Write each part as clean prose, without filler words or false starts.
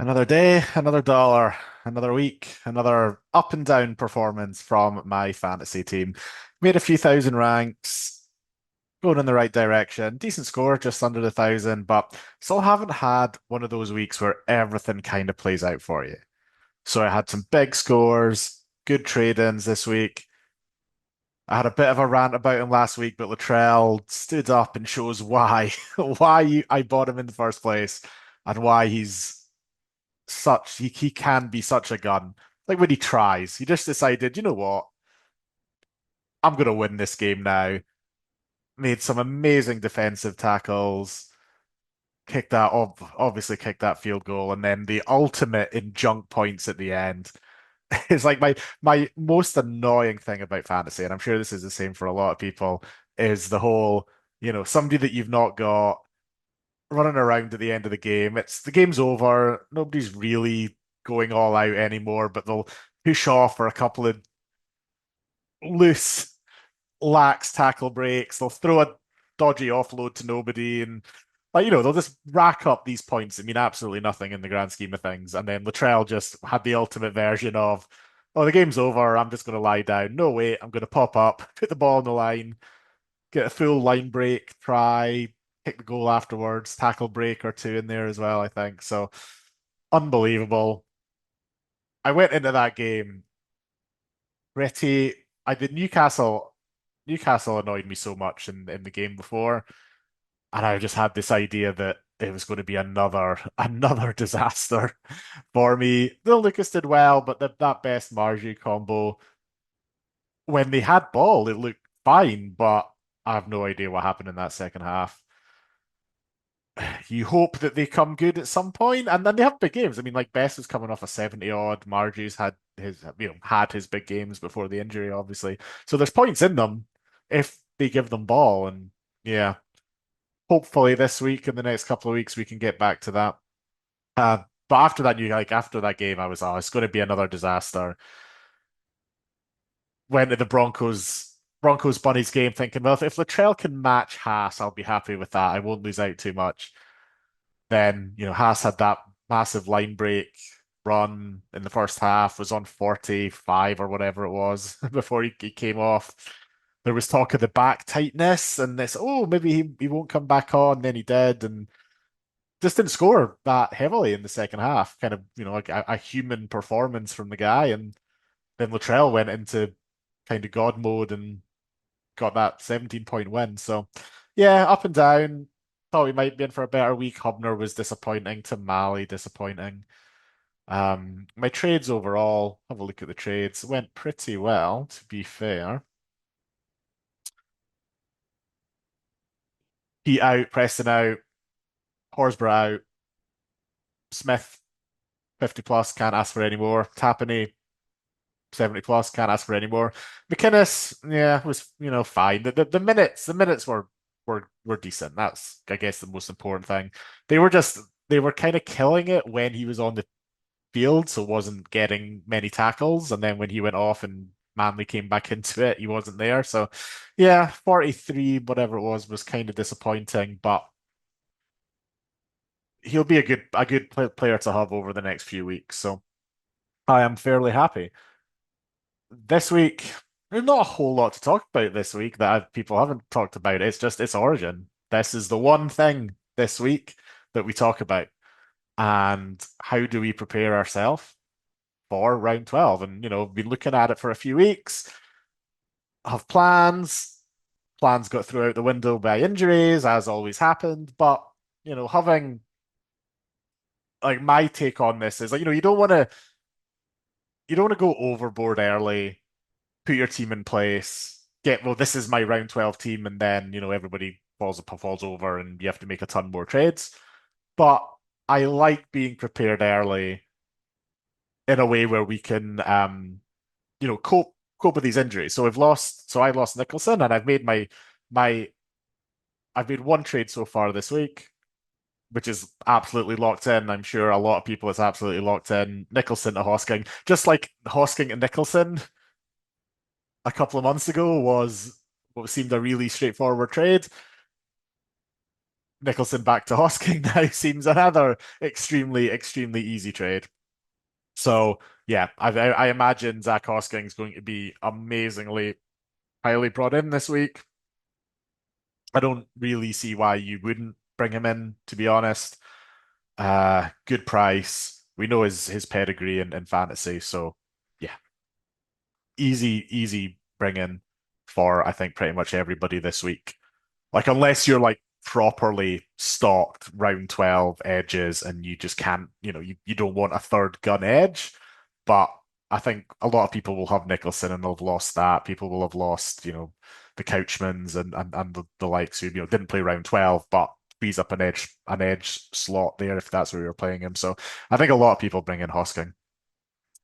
Another day, another dollar, another week, another up and down performance from my fantasy team. Made a few thousand ranks, going in the right direction. Decent score, just under the thousand, but still haven't had one of those weeks where everything kind of plays out for you. So I had some big scores, good trade-ins this week. I had a bit of a rant about him last week, but Latrell stood up and shows why I bought him in the first place and why he can be such a gun. Like when he tries, he just decided, you know what? I'm gonna win this game now. Made some amazing defensive tackles, obviously kicked that field goal, and then the ultimate in junk points at the end. It's like my most annoying thing about fantasy, and I'm sure this is the same for a lot of people, is the whole, somebody that you've not got running around at the end of the game. The game's over. Nobody's really going all out anymore, but they'll push off for a couple of loose, lax tackle breaks. They'll throw a dodgy offload to nobody, and they'll just rack up these points that mean absolutely nothing in the grand scheme of things. And then Latrell just had the ultimate version of, oh, the game's over. I'm just going to lie down. No, wait, I'm going to pop up, put the ball on the line, get a full line break, try, kick the goal afterwards, tackle break or two in there as well, I think. So unbelievable. I went into that game pretty. I did Newcastle. Newcastle annoyed me so much in the game before, and I just had this idea that it was going to be another disaster for me. Bill Lucas did well, but that best Margie combo, when they had ball, it looked fine, but I have no idea what happened in that second half. You hope that they come good at some point, and then they have big games. I mean, like Best was coming off a 70 odd. Margie's had his big games before the injury, obviously. So there's points in them if they give them ball. And yeah, hopefully this week and the next couple of weeks we can get back to that. But after that game, I was, oh, it's going to be another disaster. Went to the Broncos Bunnies game thinking, well, if Latrell can match Haas, I'll be happy with that. I won't lose out too much. Then, Haas had that massive line break run in the first half, was on 45 or whatever it was before he came off. There was talk of the back tightness and this, oh, maybe he won't come back on. Then he did and just didn't score that heavily in the second half. Kind of, like a human performance from the guy. And then Latrell went into kind of God mode and got that 17-point win. So, yeah, up and down. Thought we might be in for a better week. Hubner was disappointing. Tamale disappointing. My trades overall, have a look at the trades, went pretty well, to be fair. Heat out, Preston out, Horsburgh out, Smith 50 plus, can't ask for any more. Tapani 70 plus, can't ask for any more. McInnes, yeah, was fine. The minutes were decent. That's I guess the most important thing. They were just they were kind of killing it when he was on the field, so wasn't getting many tackles. And then when he went off and Manley came back into it, he wasn't there. So yeah, 43, whatever it was kind of disappointing, but he'll be a good player to have over the next few weeks. So I am fairly happy. This week, there's not a whole lot to talk about this week that people haven't talked about. It's just its origin. This is the one thing this week that we talk about. And how do we prepare ourselves for round 12? And, we've been looking at it for a few weeks, have plans. Plans got thrown out the window by injuries, as always happened. But, having like my take on this is like, you don't want to go overboard early, put your team in place, well, this is my round 12 team, and then, everybody falls over and you have to make a ton more trades. But I like being prepared early in a way where we can cope with these injuries. So I lost Nicholson and my I've made one trade so far this week, which is absolutely locked in. I'm sure a lot of people it's absolutely locked in. Nicholson to Hosking. Just like Hosking and Nicholson a couple of months ago was what seemed a really straightforward trade. Nicholson back to Hosking now seems another extremely easy trade. So yeah, I imagine Zach Hosking is going to be amazingly highly brought in this week. I don't really see why you wouldn't bring him in, to be honest. Good price. We know his pedigree in fantasy, so yeah, easy bring in for I think pretty much everybody this week. Like unless you're like properly stocked round 12 edges and you just can't, you don't want a third gun edge. But I think a lot of people will have Nicholson and they'll have lost that. People will have lost, the Couchmans and the likes who, didn't play round 12, but frees up an edge slot there if that's where you're playing him. So I think a lot of people bring in Hosking.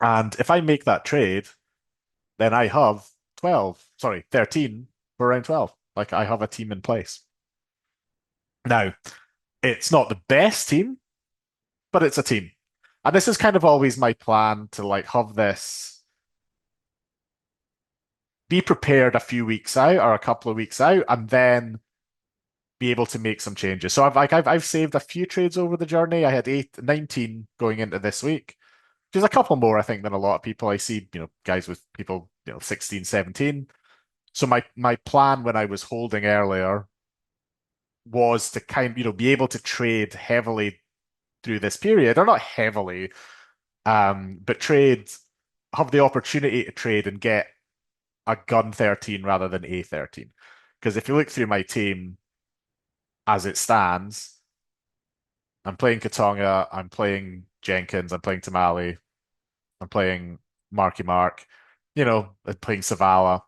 And if I make that trade, then I have 12, sorry, 13 for round 12. Like I have a team in place. Now, it's not the best team, but it's a team. And this is kind of always my plan to like have this be prepared a few weeks out or a couple of weeks out and then be able to make some changes. So I've saved a few trades over the journey. I had 19 going into this week. There's a couple more, I think, than a lot of people. I see, guys with people, 16, 17. So my plan when I was holding earlier was to be able to trade heavily through this period, or not heavily, but have the opportunity to trade and get a gun 13 rather than a 13. Because if you look through my team as it stands, I'm playing Katonga, I'm playing Jenkins, I'm playing Tamale, I'm playing Marky Mark, I'm playing Savala.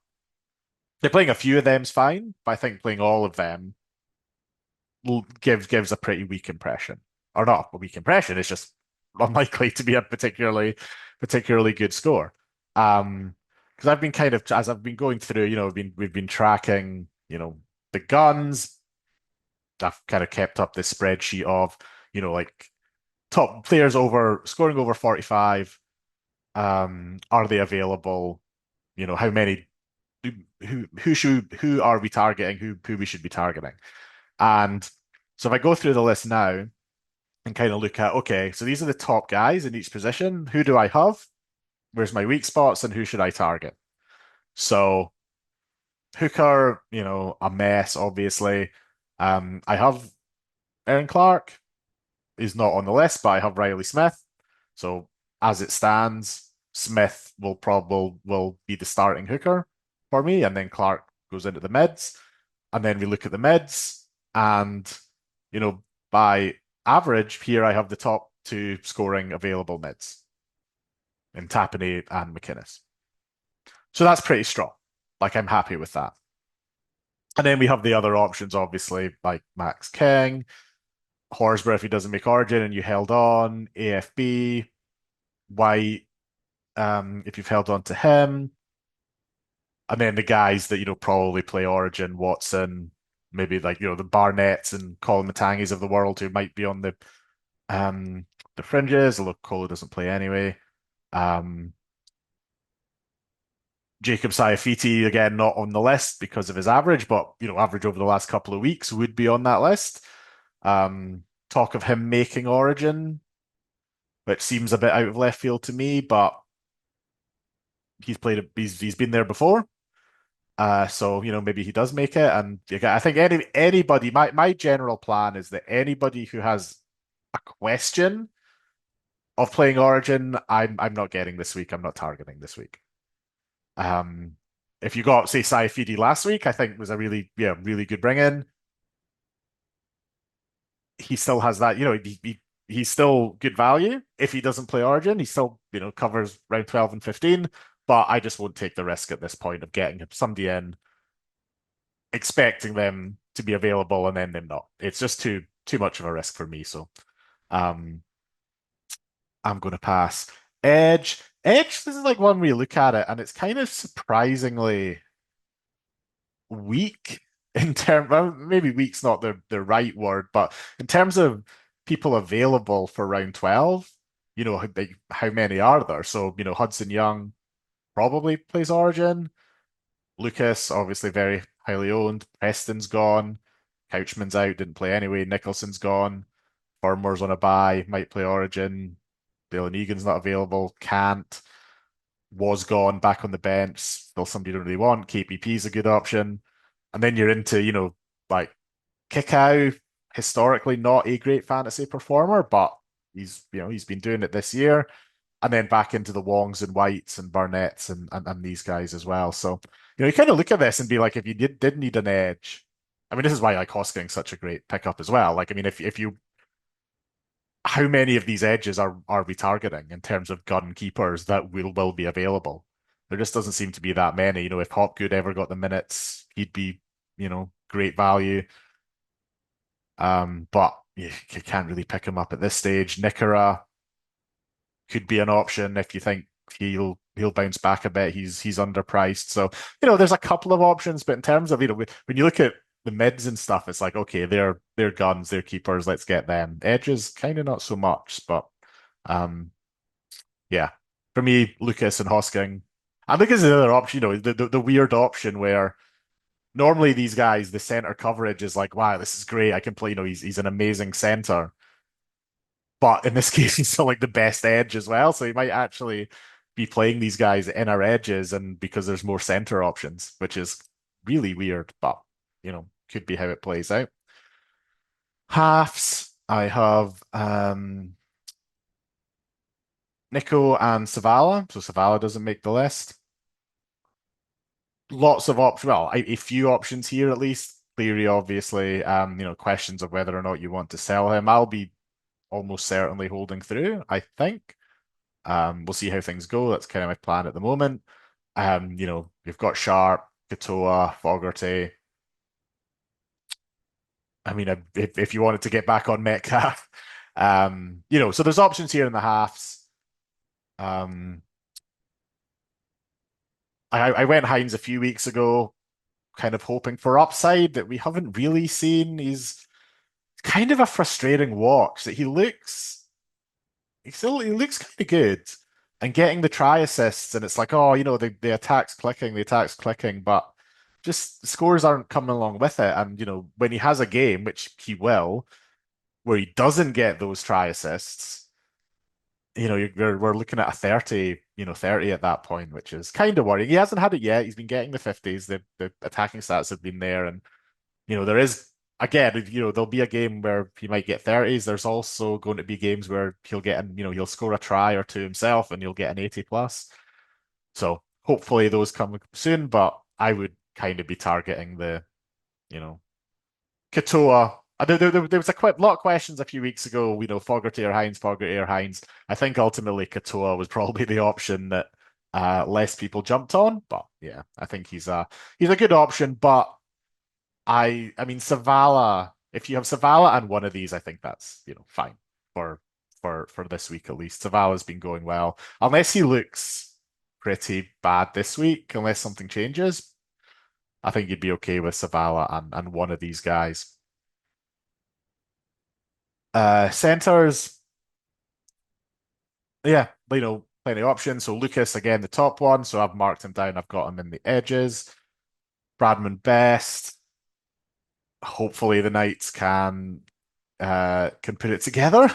They're playing a few of them's fine, but I think playing all of them gives a pretty weak impression, or not a weak impression. It's just unlikely to be a particularly good score. Because I've been kind of as I've been going through, we've been tracking, the guns. I've kind of kept up this spreadsheet of, like top players over scoring over 45. Are they available? How many? Who are we targeting? Who we should be targeting? And so if I go through the list now and kind of look at, okay, so these are the top guys in each position. Who do I have? Where's my weak spots and who should I target? So Hooker, a mess, obviously. I have Aaron Clark. He's not on the list, but I have Riley Smith. So as it stands, Smith will be the starting hooker for me, and then Clark goes into the mids. And then we look at the mids, and you know, by average, here I have the top two scoring available mids in Tapine and McInnes. So that's pretty strong. Like I'm happy with that. And then we have the other options, obviously, like Max King, Horsburgh if he doesn't make Origin and you held on, AFB, White, if you've held on to him, and then the guys that probably play Origin, Watson, maybe like the Barnetts and Colin Matangis of the world who might be on the fringes, although Colo doesn't play anyway. Um, Jacob Saifiti, again, not on the list because of his average, but average over the last couple of weeks would be on that list. Talk of him making Origin, which seems a bit out of left field to me, but he's been there before. So maybe he does make it, and I think anybody. My general plan is that anybody who has a question of playing Origin, I'm not getting this week. I'm not targeting this week. Um, if you got say Saifidi last week, I think was a really good bring in. He still has that. He's still good value. If he doesn't play Origin, he still covers round 12 and 15. But I just won't take the risk at this point of getting somebody in expecting them to be available and then them not. It's just too much of a risk for me. So um I'm gonna pass. Edge. Edge, this is like one where you look at it and it's kind of surprisingly weak in terms well, maybe weak's not the right word, but in terms of people available for round 12, how many are there? So, Hudson Young probably plays Origin. Lucas, obviously very highly owned. Preston's gone. Couchman's out, didn't play anyway. Nicholson's gone. Farmer's on a bye, might play Origin. Dylan Egan's not available, can't. Was gone, back on the bench. Still somebody you don't really want. KPP is a good option. And then you're into, like Kickow, historically not a great fantasy performer, but he's been doing it this year. And then back into the Wongs and Whites and Barnetts and these guys as well. So, you kind of look at this and be like, if you did need an edge, I mean, this is why like Hosking's such a great pickup as well. Like, I mean, if you how many of these edges are we targeting in terms of gun keepers that will be available? There just doesn't seem to be that many. If Hopgood ever got the minutes, he'd be, great value. But you can't really pick him up at this stage. Nickera could be an option if you think he'll bounce back a bit. He's underpriced. So, there's a couple of options, but in terms of, when you look at the mids and stuff, it's like, okay, they're guns, they're keepers, let's get them. Edges, kind of not so much, but um yeah. For me, Lucas and Hosking. I think is another option, the weird option where normally these guys, the center coverage is like, wow, this is great. I can play, he's an amazing center. But in this case, he's still like the best edge as well. So he might actually be playing these guys in our edges and because there's more center options, which is really weird, but could be how it plays out. Halves, I have Nico and Savala. So Savala doesn't make the list. Lots of options. Well, a few options here at least. Cleary, obviously. Questions of whether or not you want to sell him. I'll be almost certainly holding through, I think. We'll see how things go. That's kind of my plan at the moment. You've got Sharp, Katoa, Fogarty. I mean, if you wanted to get back on Metcalf, so there's options here in the halves. Um, I went Hines a few weeks ago, kind of hoping for upside that we haven't really seen. He's kind of a frustrating watch. That he looks kind of good and getting the try assists, and it's like, oh, the attack's clicking, but just scores aren't coming along with it. And when he has a game, which he will, where he doesn't get those try assists, we're looking at a 30 at that point, which is kind of worrying. He hasn't had it yet. He's been getting the 50s. The attacking stats have been there, and there is again, there'll be a game where he might get 30s. There's also going to be games where he'll score a try or two himself and he'll get an 80 plus. So hopefully those come soon, but I would kind of be targeting the, you know, Katoa. There was lot of questions a few weeks ago, Fogarty or Hines. I think ultimately Katoa was probably the option that less people jumped on, but yeah, I think he's a good option, but I mean Savala, if you have Savala and one of these, I think that's, fine for for this week at least. Savala's been going well. Unless he looks pretty bad this week, unless something changes, I think you'd be okay with Savala and one of these guys. Centers, yeah, plenty of options. So Lucas again, the top one. So I've marked him down. I've got him in the edges. Bradman Best. Hopefully the Knights can put it together.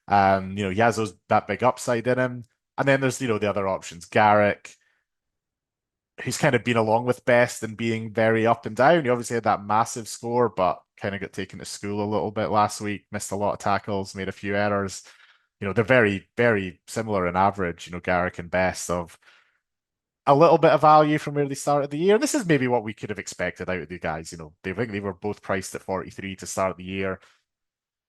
He has that big upside in him. And then there's, the other options. Garrick, who's kind of been along with Best and being very up and down. He obviously had that massive score, but kind of got taken to school a little bit last week, missed a lot of tackles, made a few errors. They're very, very similar in average, Garrick and Best of a little bit of value from where they started the year. This is maybe what we could have expected out of the guys. They were both priced at 43 to start the year,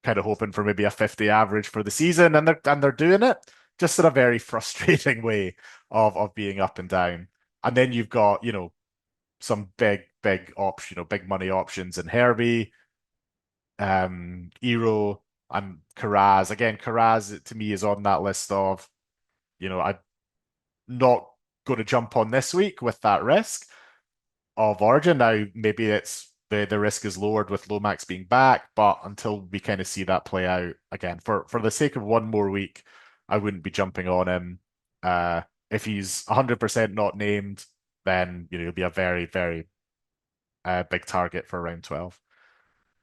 kind of hoping for maybe a 50 average for the season, and they're doing it just in a very frustrating way of being up and down. And then you've got, some big option, big money options in Herbie, Ero, and Karaz. Again, Karaz to me is on that list of, I'm not going to jump on this week with that risk of Origin. Now, maybe it's the risk is lowered with Lomax being back, but until we kind of see that play out again, for the sake of one more week, I wouldn't be jumping on him. If he's 100% not named, then he'll be a very, very big target for round 12.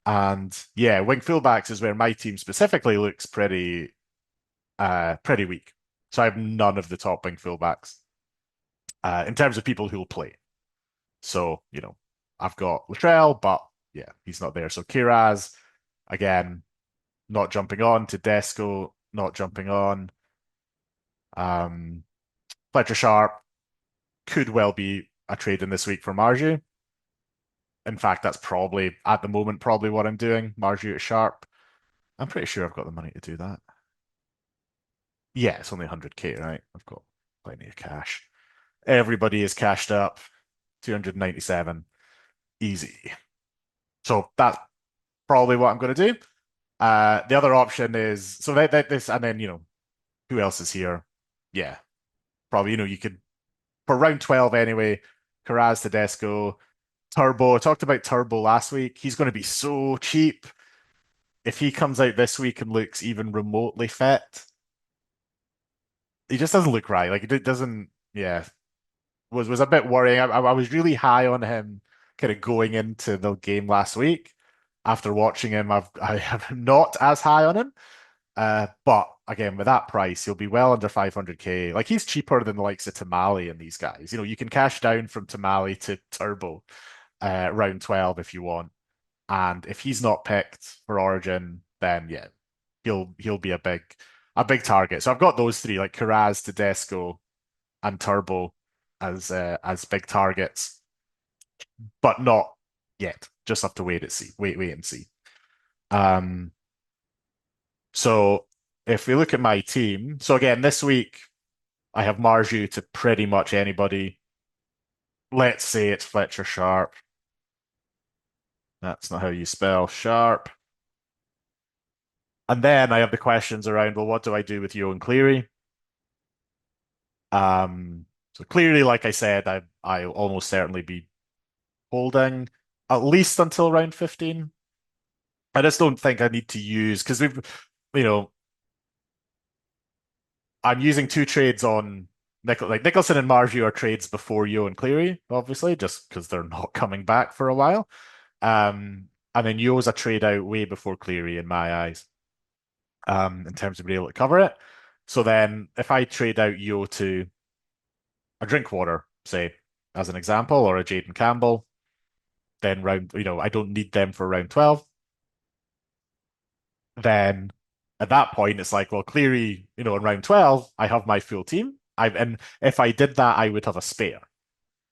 And yeah, wing fullbacks is where my team specifically looks pretty weak. So I have none of the top wing fullbacks in terms of people who'll play. So, I've got Latrell, but yeah, he's not there. So Kiraz, again, not jumping on. Tedesco, not jumping on. Um, Fletcher Sharp could well be a trade in this week for Marju. In fact, that's probably at the moment probably what I'm doing. Marju at Sharp. I'm pretty sure I've got the money to do that. Yeah, it's only 100k, right? I've got plenty of cash. Everybody is cashed up. 297. Easy. So that's probably what I'm going to do. The other option is so this, and then who else is here? Yeah, probably you could for round 12 anyway. Karaz Tedesco, Turbo. I talked about Turbo last week. He's going to be so cheap. If he comes out this week and looks even remotely fit, he just doesn't look right. Like it doesn't. Yeah, was a bit worrying. I was really high on him, kind of going into the game last week. After watching him, I have not as high on him. But again, with that price, he'll be well under 500k. Like he's cheaper than the likes of Tamale and these guys. You can cash down from Tamale to Turbo round 12 if you want. And if he's not picked for Origin, then yeah, he'll be a big target. So I've got those three, like Karaz, Tedesco, and Turbo as big targets, but not yet. Just have to wait and see. Um, so if we look at my team, so again, this week I have Marju to pretty much anybody. Let's say it's Fletcher Sharp. That's not how you spell Sharp. And then I have the questions around, well, what do I do with Yo and Cleary? So clearly, like I said, I'll almost certainly be holding at least until round 15. I just don't think I need to use because you know, I'm using two trades on like Nicholson and Marju are trades before Yo and Cleary, obviously, just because they're not coming back for a while. And then Yo's a trade out way before Cleary in my eyes, in terms of being able to cover it. So then if I trade out Yo to a Drinkwater, say, as an example, or a Jaden Campbell, then I don't need them for round 12. Then at that point, it's like, well, Cleary, in round 12, I have my full team. And if I did that, I would have a spare.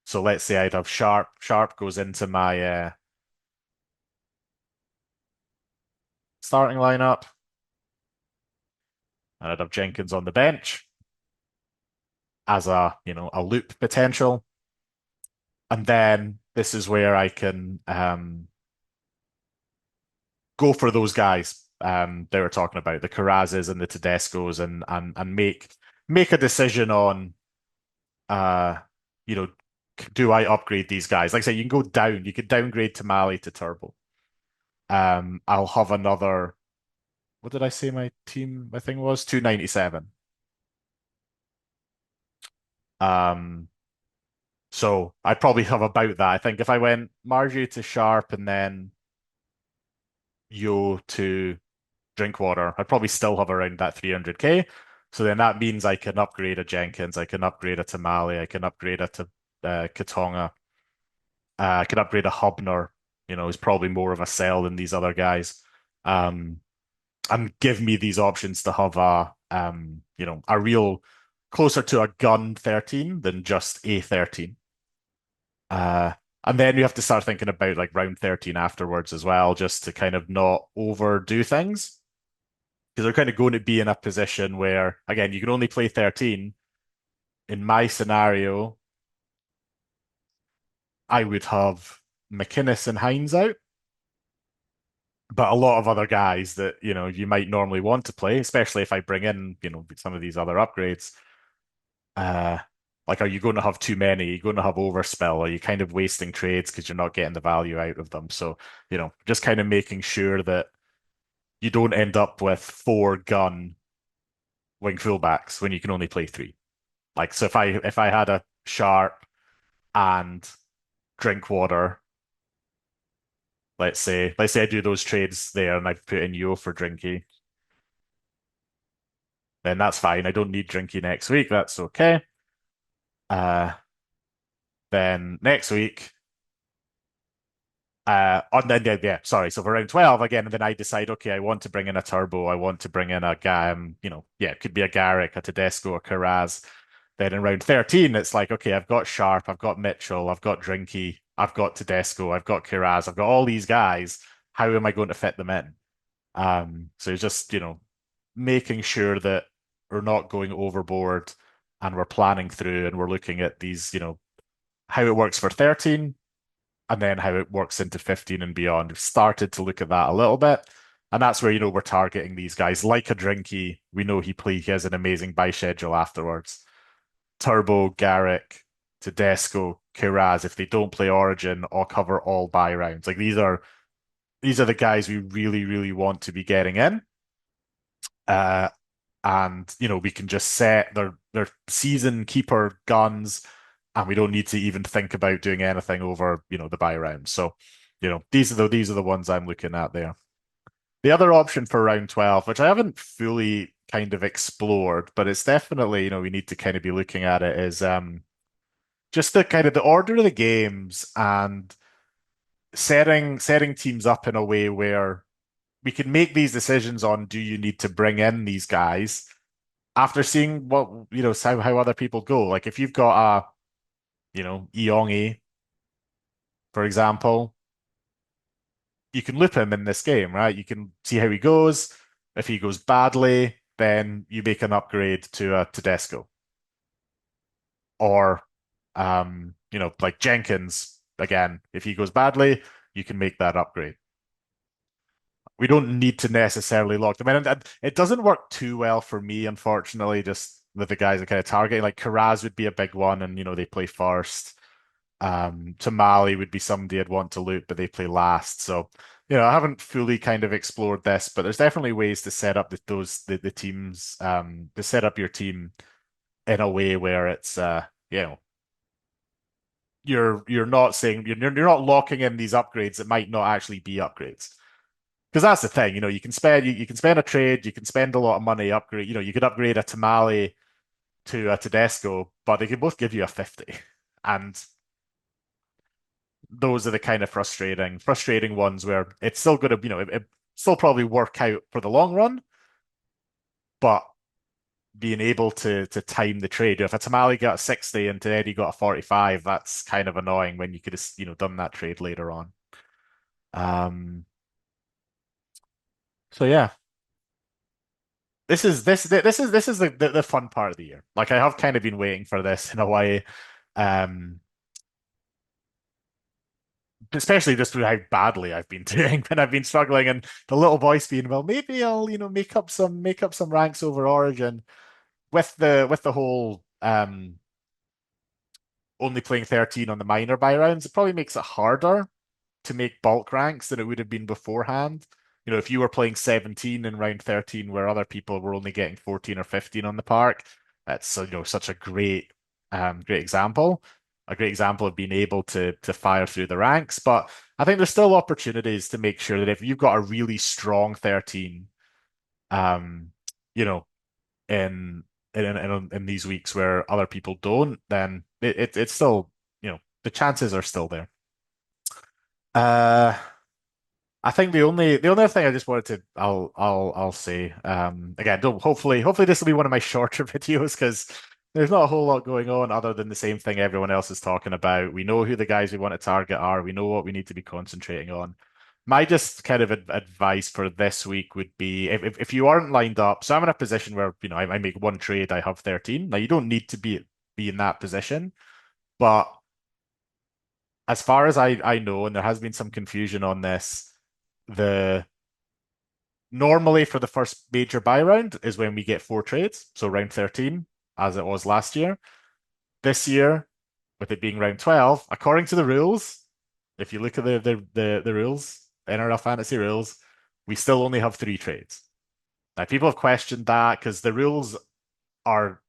So let's say I'd have Sharp. Sharp goes into my starting lineup, and I'd have Jenkins on the bench as a loop potential. And then this is where I can go for those guys they were talking about, the Carrazes and the Tedescos, and make a decision on uh you know do I upgrade these guys? Like I say, you can go down, you could downgrade Tamale to Turbo. I'll have another, what did I say my team, my thing was? 297. Um so I'd probably have about that. I think if I went Margie to Sharp and then Yo to Drinkwater, I'd probably still have around that 300k. So then that means I can upgrade a Jenkins, I can upgrade a Tamale, I can upgrade a to Katonga, I can upgrade a Hubner, who's probably more of a sell than these other guys. Um, and give me these options to have a real closer to a gun 13 than just a 13. Uh, and then you have to start thinking about like round 13 afterwards as well, just to kind of not overdo things. Because they're kind of going to be in a position where, again, you can only play 13. In my scenario, I would have McInnes and Hines out, but a lot of other guys that, you might normally want to play, especially if I bring in, some of these other upgrades. Uh, like, are you going to have too many? Are you going to have overspell? Are you kind of wasting trades because you're not getting the value out of them? So, just kind of making sure that you don't end up with four gun wing fullbacks when you can only play three. Like, so if I had a Sharp and Drinkwater Let's say I do those trades there and I put in Yo for Drinky, then that's fine. I don't need Drinky next week. That's okay. Uh, then next week, on then yeah, sorry. So for round 12 again, and then I decide, okay, I want to bring in a turbo. I want to bring in a guy, yeah, it could be a Garrick, a Tedesco, a Carraz. Then in round 13, it's like, okay, I've got Sharp, I've got Mitchell, I've got Drinky, I've got Tedesco, I've got Carraz, I've got all these guys. How am I going to fit them in? So it's just, making sure that we're not going overboard and we're planning through and we're looking at these, how it works for 13 and then how it works into 15 and beyond. We've started to look at that a little bit. And that's where, we're targeting these guys like a Drinky. We know he has an amazing buy schedule afterwards. Turbo, Garrick, Tedesco, Kiraz, if they don't play Origin or cover all buy rounds. Like these are the guys we really, really want to be getting in. Uh, and we can just set their season keeper guns, and we don't need to even think about doing anything over the buy round. So, these are the ones I'm looking at there. The other option for round 12, which I haven't fully kind of explored, but it's definitely we need to kind of be looking at it, is just the kind of the order of the games and setting teams up in a way where we can make these decisions on, do you need to bring in these guys after seeing what how other people go. Like if you've got Iongi, for example, you can loop him in this game, right? You can see how he goes. If he goes badly, then you make an upgrade to a Tedesco. Or like Jenkins, again, if he goes badly, you can make that upgrade. We don't need to necessarily lock them in. And it doesn't work too well for me, unfortunately, just with the guys that kind of target. Like Karaz would be a big one, and they play first. Tamale would be somebody I'd want to loot, but they play last. So, I haven't fully kind of explored this, but there's definitely ways to set up the teams, to set up your team in a way where it's you're not saying you're not locking in these upgrades that might not actually be upgrades. Because that's the thing, you can spend a trade, you can spend a lot of money upgrade, you could upgrade a Tamale to a Tedesco, but they could both give you a 50. And those are the kind of frustrating ones where it's still going to, it still probably work out for the long run, but being able to time the trade. If a Tamale got a 60 and Teddy got a 45, that's kind of annoying when you could have, done that trade later on. Um, so yeah, this is the fun part of the year. Like I have kind of been waiting for this in a way. Um, especially just through how badly I've been doing when I've been struggling, and the little voice being, well, maybe I'll make up some ranks over Origin with the whole only playing 13 on the minor buy rounds. It probably makes it harder to make bulk ranks than it would have been beforehand. If you were playing 17 in round 13 where other people were only getting 14 or 15 on the park, that's such a great example. A great example of being able to fire through the ranks. But I think there's still opportunities to make sure that if you've got a really strong 13, um, you know, in in these weeks where other people don't, then it's still, the chances are still there. Uh I think the only other thing I just wanted to I'll say, again, don't hopefully this will be one of my shorter videos because there's not a whole lot going on other than the same thing everyone else is talking about. We know who the guys we want to target are. We know what we need to be concentrating on. My just kind of advice for this week would be if you aren't lined up. So I'm in a position where I make one trade, I have 13. Now you don't need to be in that position, but as far as I know, and there has been some confusion on this, the normally for the first major buy round is when we get four trades, so round 13, as it was last year. This year, with it being round 12, according to the rules, if you look at the rules, NRL Fantasy rules, we still only have three trades. Now, people have questioned that because the rules are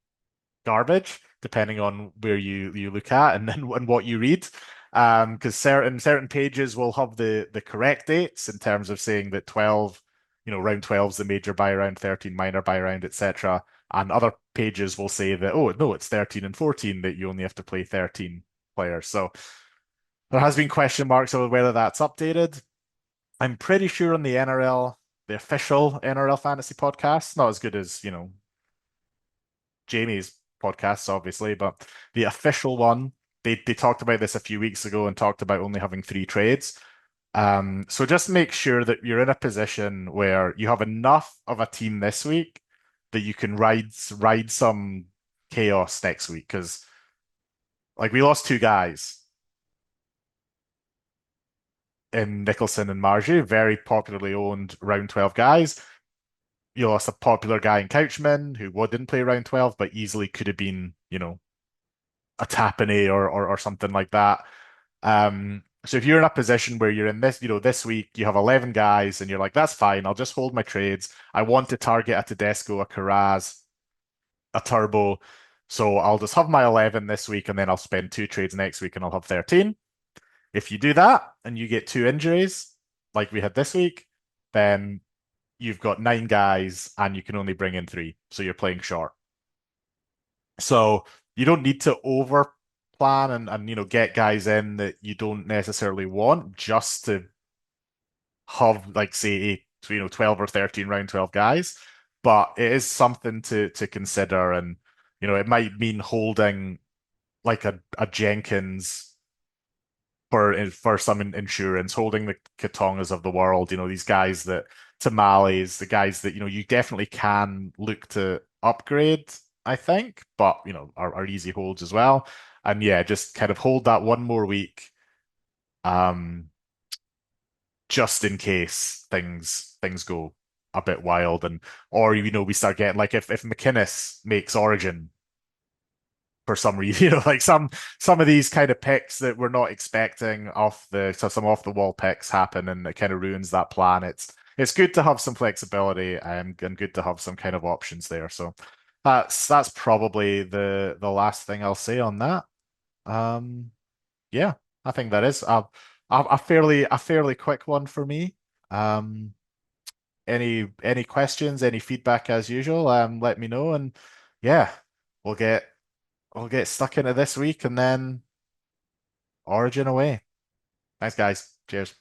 garbage, depending on where you look at and then and what you read. Because certain pages will have the correct dates in terms of saying that 12, round 12 is the major buy round, 13 minor buy round, etc. And other pages will say that, oh no, it's 13 and 14 that you only have to play 13 players. So there has been question marks over whether that's updated. I'm pretty sure on the NRL, the official NRL Fantasy podcast, not as good as, Jamie's podcasts, obviously, but the official one, they talked about this a few weeks ago and talked about only having three trades. So just make sure that you're in a position where you have enough of a team this week that you can ride some chaos next week. Because like we lost two guys in Nicholson and Margie, very popularly owned round 12 guys. You lost a popular guy in Couchman who didn't play round 12, but easily could have been, a Tapane or something like that. So if you're in a position where you're in this, this week you have 11 guys and you're like, that's fine, I'll just hold my trades. I want to target a Tedesco, a Carraz, a Turbo. So I'll just have my 11 this week and then I'll spend two trades next week and I'll have 13. If you do that and you get two injuries, like we had this week, then you've got nine guys and you can only bring in three. So you're playing short. So you don't need to over plan and get guys in that you don't necessarily want just to have like say 12 or 13 round 12 guys. But it is something to consider and it might mean holding like a Jenkins for some insurance, holding the Katongas of the world, these guys that Tamales, the guys that you definitely can look to upgrade, I think, but are easy holds as well. And yeah, just kind of hold that one more week, um, just in case things go a bit wild and or we start getting like if McInnes makes Origin for some reason, like some of these kind of picks that we're not expecting some off the wall picks happen and it kind of ruins that plan. It's good to have some flexibility and good to have some kind of options there. So that's probably the last thing I'll say on that. Um, yeah, I think that is a fairly quick one for me. Um, any questions, any feedback as usual, let me know and yeah, we'll get we'll get stuck into this week and then Origin away. Thanks, guys. Cheers.